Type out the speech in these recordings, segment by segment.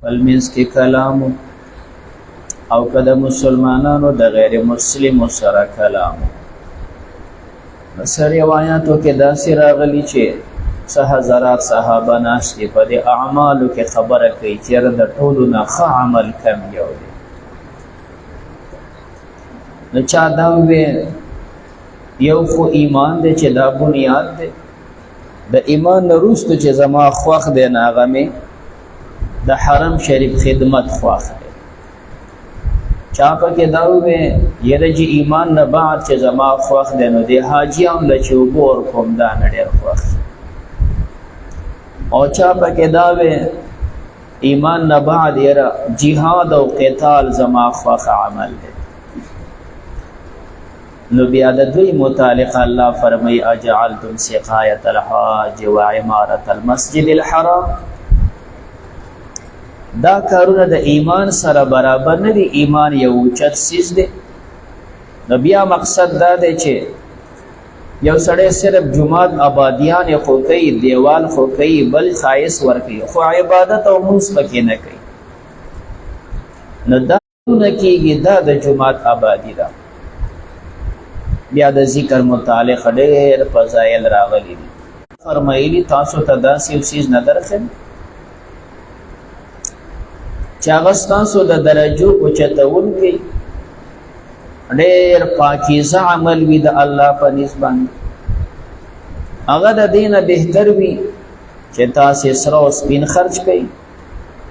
بل منځ کې کلام او که د مسلمانانو د غیر مسلمو سره کلام. بس روایاتو کې داسې راغلي چې څه حضرات صحابه ناست دي په دې اعمالو کې خبره کوي چې د ټولو نه ښه عمل کم یو دی. نو چا دا ووی یو خو ایمان دی چې دا بنیاد دی، د ایمان نه وروسته چې زما خوښ دی نو هغه مې د حرم شریف خدمت خوښ دی. چا پکې دا ووی یره چې ایمان نه بعد چې زما خوښ دی نو د حاجیانو له چې اوبه ورکوم دا نه ډېر خوښ. او چا پکې دا ووی ایمان نه بعد یره جهاد او قتال زما خوښ عمل دی. نو بیا د دوی متعلق الله فرمای اجعلتم سقایة الحاج و عمارة المسجد الحرام. دا کارونه د ایمان سره برابر نه دي. ایمان یو اوچت څیز دی. نو بیا مقصد دا دی چې یو سړی صرف جماعت آبادیان خو کوي، دیوال خو کوي، بل ښایست ورکوي، خو عبادت او مونځ پکې نه کوي. نو دا نه کېږي، دا د جماعت آبادي ده. بیا د ذکر متعلق ډېر فضایل راغلي دي. فرمایلي تاسو ته داسې یو څیز نه درښیم چې هغه ستاسو د درجو اوچتوونکی ډېر پاکیزه عمل وي د الله په نسبت باندې. هغه د دې نه بهتر وي چې تاسې سره او سپین خرج کوئ.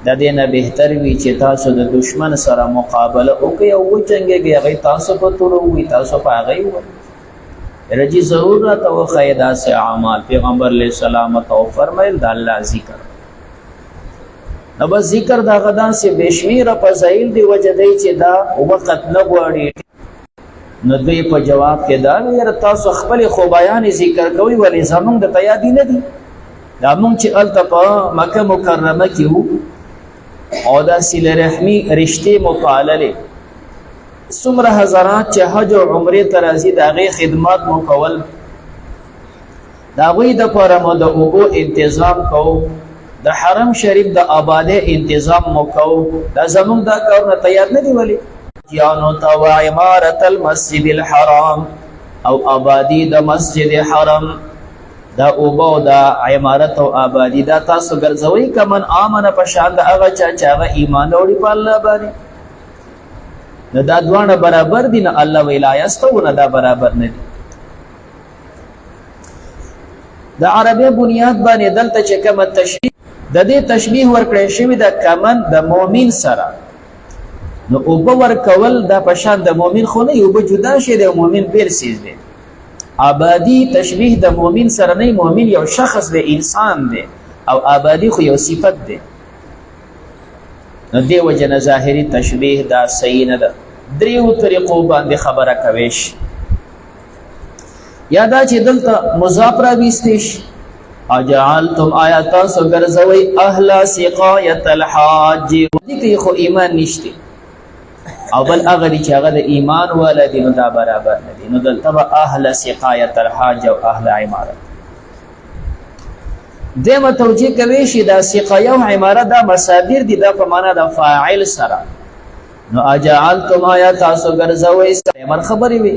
د دې نه بهتر وي چې تاسو د دشمن سره مقابله وکړئ او وجنګېږئ، هغوی تاسو په تور ووي، تاسو په هغوی ووایئ. رجی ضرور راته وښایئ داسې اعمال. پیغمبر علیه السلام ته وفرمیل د الله ذکر. نو بس ذکر د هغه داسې بې شمېره فضایل دي وجه دی چې دا وخت نه غواړي. نو دوی په جواب کې دا ویل یاره تاسو خپلې خوبایانې ذکر کوئ، ولې زمونږ درته یادې نه دي؟ دا مونږ چې هلته په مکه مکرمه کې وو او دا صله رحمي رشتې مو پاللې، څومره حضرات چې حج او عمرې ته راځي د هغې خدمات مو کول، د هغوی دپاره مو د اوبو انتظام کوو، د حرم شریف د آبادۍ انتظام مو کوو. دا زمونږ دا کارونه ته یاد نه دي؟ ولې جانو ته و عمارة المسجد الحرام او آبادی د مسجد حرم، دا اوبه او دا عمارت او آبادی دا تاسو ګرځوئ که من آمنه په شان د هغه چا چې هغه ایمان راوړي په الله باندې. نو دا دواړه برابر دي؟ نه الله ویل لا یستوون، دا برابر نه دي. د عربي بنیاد باندې دلته چې کومه تشبیه د دې تشبیه ورکړی شوې ده کمن د مؤمن سره. نو اوبه ورکول دا په شان د مؤمن خو نه، اوبه جدا شي د مؤمن بېل څیز دی. آبادی تشبیه د مؤمن سره نه، مؤمن یو شخص دی، انسان دی، او آبادی خو یو صفت دی. نو دې وجه نه ظاهري تشبیه دا صحیح نه ده. دریو طریقو باندې خبره کوي شي. یا دا چې دلته مضاف راویستی شي، اجعلتم آیا تاسو ګرځوئ اهل سقایة الحاج، دې کې خو ایمان نشته، او بل هغه دي چې هغه د ایمان والا دي، نو دا برابر نه دي. نو دلته به اهل سقایة الحاج او اهل عمارت. دیمه توجیه کوي شي دا سقایه او عمارت دا مصادر دي، دا په معنا د فاعل سره. نو اجعلتم آیا تاسو ګرځوئ من خبرې وي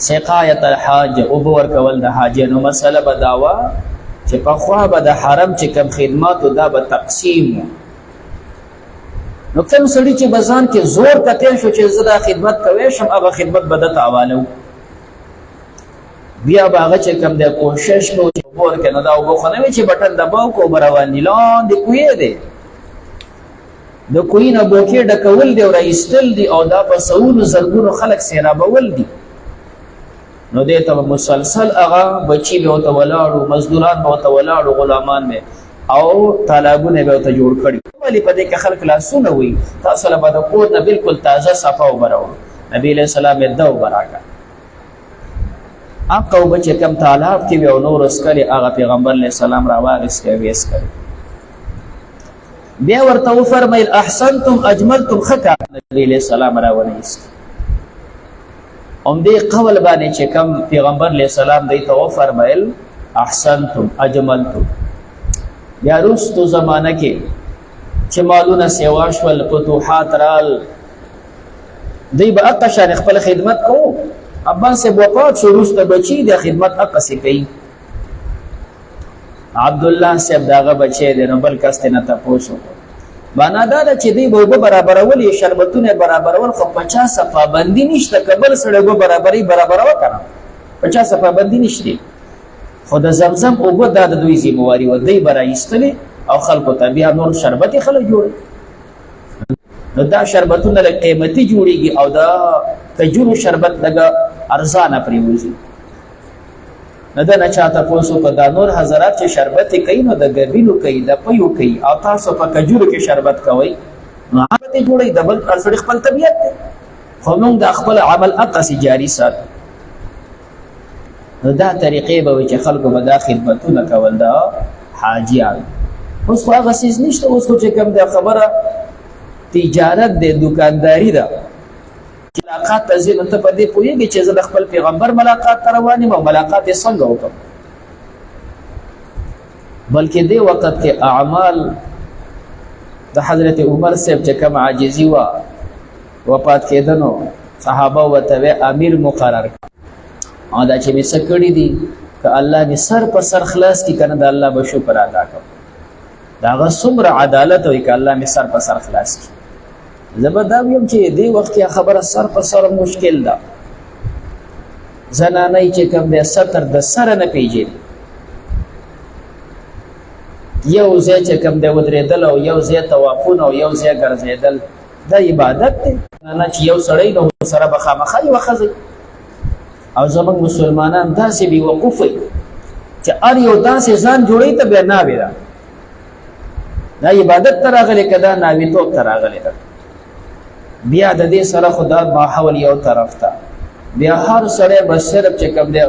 سقایة الحاج اوبه ورکول د حاجیانو. مسله به دا وه چې پخوا به د حرم چې کوم خدماتو دا به تقسیم و. نو کوم سړي چې به ځان کې زور کتل شو چې زه دا خدمت کوی شم، هغه خدمت به دته حواله و. بیا به هغه چې کوم دی کوشش کو چې اوبه ورکړي. نو دا اوبه خو نه وي چې بټن دباو کو اوبه روان دي، لاندې کوهی دی، د کوهي نه بوکې ډکول دی او راایستل دي، او دا په سوونو زرګونو خلک سیرابول دي. نو دې ته مسلسل هغه بچي به ورته ولاړو، مزدوران به ورته ولاړو، غلامان به، او تالابونه به ورته جوړ کړي. ولې په دې کې خلک لاسونه وي، تاسو له به د کور نه بلکل تازه صفا اوبه راوړو. نبي علیه السلام یې ده اوبه راکړه. هغه اوبه چې کوم تالاب کې وي او نور څښلې، هغه پیغمبر علیه السلام راواخېستې او یې څښلې. بیا ورته وفرمیل احسنتم اجملتم، ښه کار. نبي علیه السلام راونیست. دې قول باندې چې کوم پیغمبر علیه السلام دی ته وفرمیل احسنتم اجملتم. بیا وروستو زمانه کې چې مالونه سیوا شول فتوحات رال دی به اقا شان خپل خدمت کوو عباس صاحب وفات شو وروسته بچي د خدمت اقسې کوي عبدالله صاحب داغه بچی دی نو بل کس ته نه تپوس معنا دا ده چې دی به اوبه برابرول یې شربتونه برابرول خو 50 پابندي نشته که بل سړی اوبه برابروه که نه 50 پابندي نشته خو د زمزم اوبه دا د دوی ذمهواري وه دی به راایستلې او خلکو ته بیا نور شربت یې خلک جوړوي نو دا شربتونه لږ قیمتي جوړېږي او د کجورو شربت لږه ارزانه پرېوځي نه ده نه چا تپوس وکړه دا نور حضرات چې شربت یې کوي نو د ګربینو کوي د پیو کوي او تاسو په کجورو کې شربت کوئ نو عادت یې جوړوي د بل هر سړي خپل طبیعت دی خو موږ د خپل عمل هغسې جاري ساتو نو دا طریقې به وي چې خلکو به دا خدمتونه کول د حاجیان اوس خو هغه څیز نشته اوس خو چې کوم دا خبره تجارت دی دکانداري ده ملاقات ته ځې نو ته په دې پوهېږې چې زه د خپل پیغمبر ملاقات ته روان یم او ملاقات یې څنګه وکړم بلکې دې وخت کې اعمال د حضرت عمر صاحب چې کوم عاجزي وه وفات کېده نو صحابه ورته وی امیر مقرر او دا چې مې څه کړي دي که الله مې سر په سر خلاص کړي که نه د الله به شکر ادا کړم د هغه څومره عدالت وي که الله مې سر په سر خلاص کړي زه به دا ویم چې دې وخت کې خبره سر په سر مشکل ده زنانۍ چې کوم دی ستر د سره نه پیژني یو ځای چې کوم دی ودرېدل او یو ځای طوافونه او یو ځای ګرځېدل دا عبادت دی نه چې یو سړی نو سره به خامخا یوه ښځه او زموږ مسلمانان داسې بېوقوف وي چې هر یو داسې ځان جوړوي ته بیا ناوې ده دا عبادت ته راغلی که دا ناوېتوب ته راغلی ده بیا د دې سره خو دا ماحول یو طرف ته بیا هر سړی به صرف چې کوم دی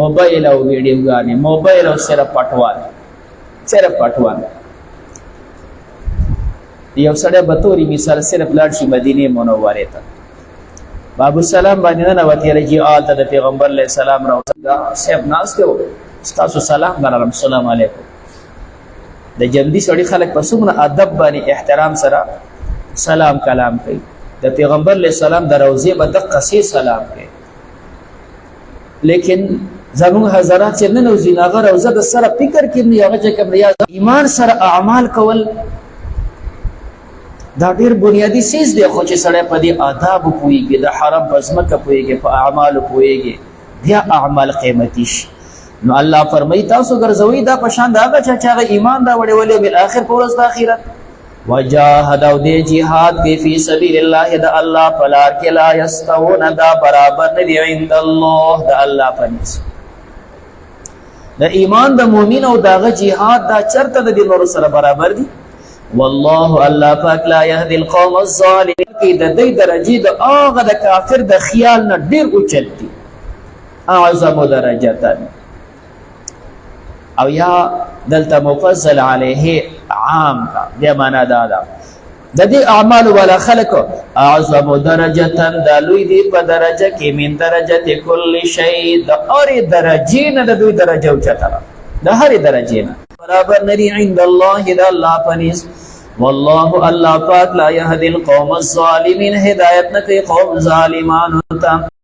موبایل او ویډیوګانې موبایل او صرف پټوال یو سړی به توري مثال صرف لاړ شي مدینې منورې ته باب السلام باندې ننوتې رجي هلته د پیغمبر علیه السلام راوڅنګه صاحب ناست دی ستاسو سلام درلم السلام علیکم د جلدي سړي خلک په څومره ادب باندې احترام سره سلام کلام کوي د پیغمبر علیه السلام د روضې به دقسې سلام کوي لیکن زموږ حضرات چې ننوځي نو هغه روضه د سره فکر کې نه هغه چې کوم ریاض ایمان سره اعمال کول دا ډېر بنیادي څیز دی خو چې سړی په دې آدابو پوهېږي د حرم په ځمکه پوهېږي په اعمالو پوهېږي بیا اعمال قیمتي شي نو الله فرمایي تاسو ګرځوئ دا په شان د هغه چا چې هغه ایمان راوړی ولې بالآخر په ورځ د آخرت وجاهد او دې جهاد کې فی سبیل الله د الله په لار کې لا یستوون دا برابر نه دي عند الله د الله په نزد د ایمان د مؤمن او دغه جهاد دا چرته د دې نور سره برابر دي والله الله پاک لا يهدي القوم الظالمين کې د دې درجه د هغه د کافر د خیال نه ډیر اوچت دي اعظم درجات او یا دلته مفضل علیه عام کا بیا معنا دا ده د دې اعمال ولا خلق اعظم درجه د لوی دی په درجه کې من درجه کل شی د اور درجه نه د دوی درجه اوچته د هر درجه نه برابر ندی عند الله د الله پنيس والله الله پاک لا يهدي القوم الظالمين هدایت نه کوي قوم ظالمانو ته